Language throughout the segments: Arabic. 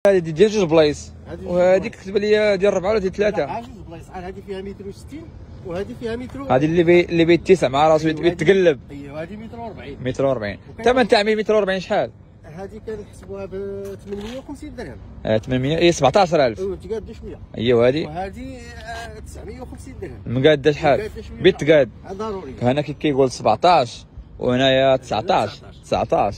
هذه ديال جوج بلايص وهذيك كتب لي ديال 4 ولا ديال 3. جوج بلايص، هذه فيها متر و60 وهذه فيها متر. هذه اللي بيتسع مع راسو يتقلب. ايوا هذه متر و40. متر و40. الثمن تاع متر و40 شحال؟ هذه كنحسبوها ب 850 درهم. 800 اي 17000. تقاد شويه. ايوا هذه. وهذه 950 درهم. المقاده شحال؟ بيتقاد. ضروري. هنا كيقول 17 وهنايا 19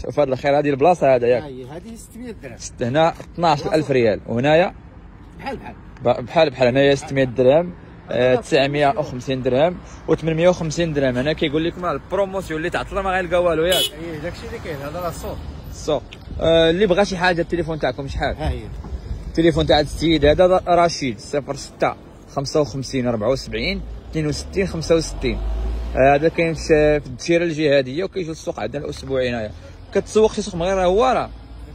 وفي هذا الخير هذه البلاصه هذا ياك. هذه 600 درهم. هنا 12000 ريال وهنايا بحال هنايا 600 درهم 950 درهم و850 درهم. هنا كيقول لكم البروموسيون اللي تعطل ما غيلقى والو ياك. داكشي اللي كاين، هذا راه السوق. اللي بغى شي حاجه التليفون تاعكم شحال؟ ها هي التليفون تاع السيد هذا رشيد 06 55 74 62 65. هذا كاين في الدشيره الجهاديه وكيجي السوق عندنا الاسبوعي هنايا. كتسوق شي سوق من غير هو راه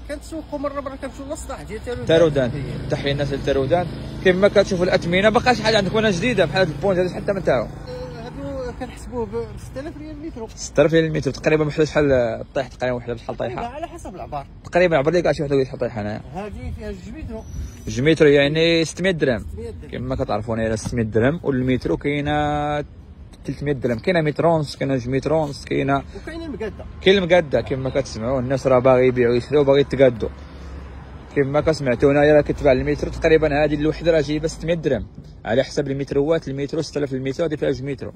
كنتسوقوا مره كنمشيو للسطح ديال تارودان. تحيه الناس ديال تارودان. كيما كتشوفوا الاثمنه باقا شي حاجه عندكم هنا جديده بحال هذا البونج هذا شحال الثمن تاعو؟ هادو كنحسبوه ب 6000 ريال المتر. 6000 ريال المتر تقريبا بحال شحال طيح تقريبا وحده بشحال طايحه؟ على حسب العبار تقريبا عبر لي كاع شي وحده شحال طايحه هنايا. هذه فيها 2 متر. 2 متر يعني 600 درهم. 600 درهم كما كتعرفوا هنا 600 درهم والمترو كاينه 300 درهم. كاينه متر ونص كاينه 2 متر ونص كاينه وكاينه المقاده. كاين المقاده كما كتسمعوا الناس راه باغي يبيعوا ويشريو باغي يتقادوا. كما كسمعتوا هنايا راه كتباع المتر تقريبا هذه الوحده راه جايبه 600 درهم على حسب المتروات. المترو 6000 المتر هذه فيها 2 متر.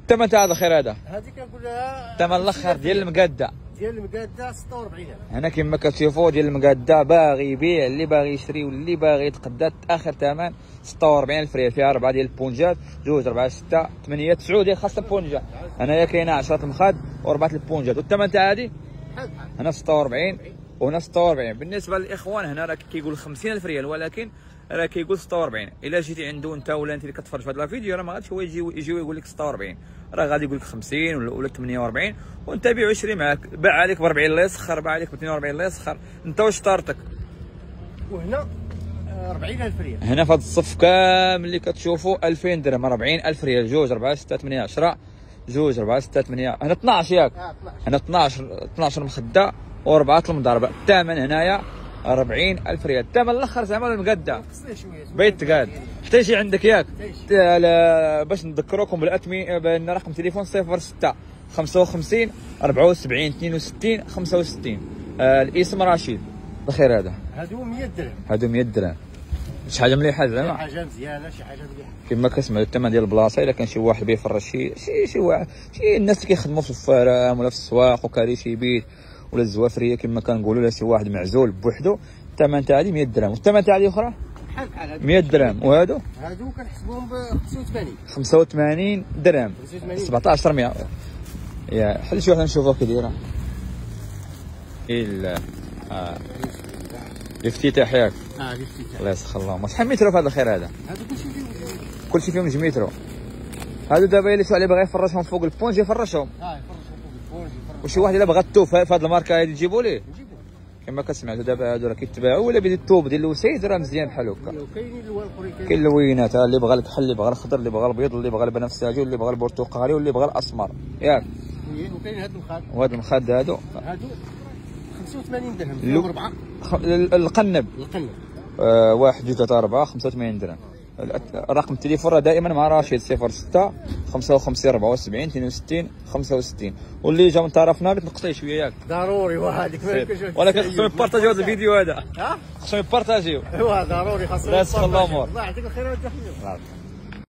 الثمن تاع هذا الخير هذا هذه كنقول لها الثمن الاخر ديال المقاده. ديال المقاده 46000. هنا كما كتشوفوا ديال المقاده باغي يبيع اللي باغي يشري واللي باغي يتقدى اخر ثمن 46000 ريال. فيها 4 ديال البونجات 2 4 6 8 9 ديال خاصه البونجات. هنايا كاينه 10 المخاد و4 البونجات. والثمن تاع هذه هنا 46 وهنا 46. بالنسبه للاخوان هنا راه كيقول 50000 ريال ولكن راه كيقول 46. الا جيتي عنده انت ولا انت اللي كتفرج في هذا الفيديو راه ما غاديش هو يجي ويقول لك 46، راه غادي يقول لك 50 ولا 48 وانت بيع وشري معاك. باع عليك ب 40 الله يسخر، باع عليك ب 42 الله يسخر، انت واش طارتك. وهنا 40000 ريال. هنا في هذا الصف كامل اللي كتشوفوا 2000 درهم 40000 ريال. 2 4 6 8 10 2 4 6 8 هنا 12 ياك. هنا 12 مخده و4 المضاربه. الثمن هنايا 40000 ريال. الثمن الاخر زعما المقاده بيت تقاد حتى يجي عندك ياك. باش نذكروكم بالاثمنه بان رقم تليفون 06 55 74 62 65. الاسم رشيد. بخير هذا هادو 100 درهم. هادو 100 درهم. شي حاجه مليحه زعما. شي حاجه مزيانه شي حاجه مليحه. كما كتسمعوا الثمن ديال البلاصه. الا كان شي واحد بيفرج شي واحد شي الناس اللي كيخدموا في الفرام ولا في السواق وكاري شي بيت ولا الزوافريه كما كنقولوا لا شي واحد معزول بوحدو الثمن تاع هذه 100 درهم. والثمن تاع هذه اخرى بحال 100 درهم. وهادو كنحسبوهم ب 85 درهم 1700. يا حل شي واحد نشوفوه كي دايره الافتتاح ياك. الافتتاح الله يسخر اللهم. شحال مترو في هذا الخير هذا؟ هادو كلشي فيهم 2 مترو. هادو دابا الا شي واحد باغي يفرشهم فوق البونج يفرشهم. يفرشهم فوق البونج. وشي واحد الا بغى التوب في هذه الماركه هذه تجيبوا ليه. كما كسمعتوا دابا هادو راه كيتباعوا ولا بيدي التوب ديال الوسيد راه مزيان بحال هكا. وكاينين الوان اخرين. كاين اللوينات اللي بغى الكحل اللي بغى الخضر اللي بغى الابيض اللي بغى البنفسجي واللي بغى البرتقالي واللي بغى الاسمر ياك. وكاين هاد المخاد. وهاد المخاد هادو 85 درهم. فيهم 4. القنب 1 2 3 4 85 درهم. رقم التليفون راه دائما مع رشيد 06 55 74 62 65. واللي جا من طرفنا تنقصيه شويه ياك. ضروري وهذيك ما يمكنش. ولكن خصهم يبارطاجيو هذا الفيديو هذا. خصهم يبارطاجيو. ايوا ضروري خاصهم. الله يسخر الامور. الله يعطيك الخير والتحيه.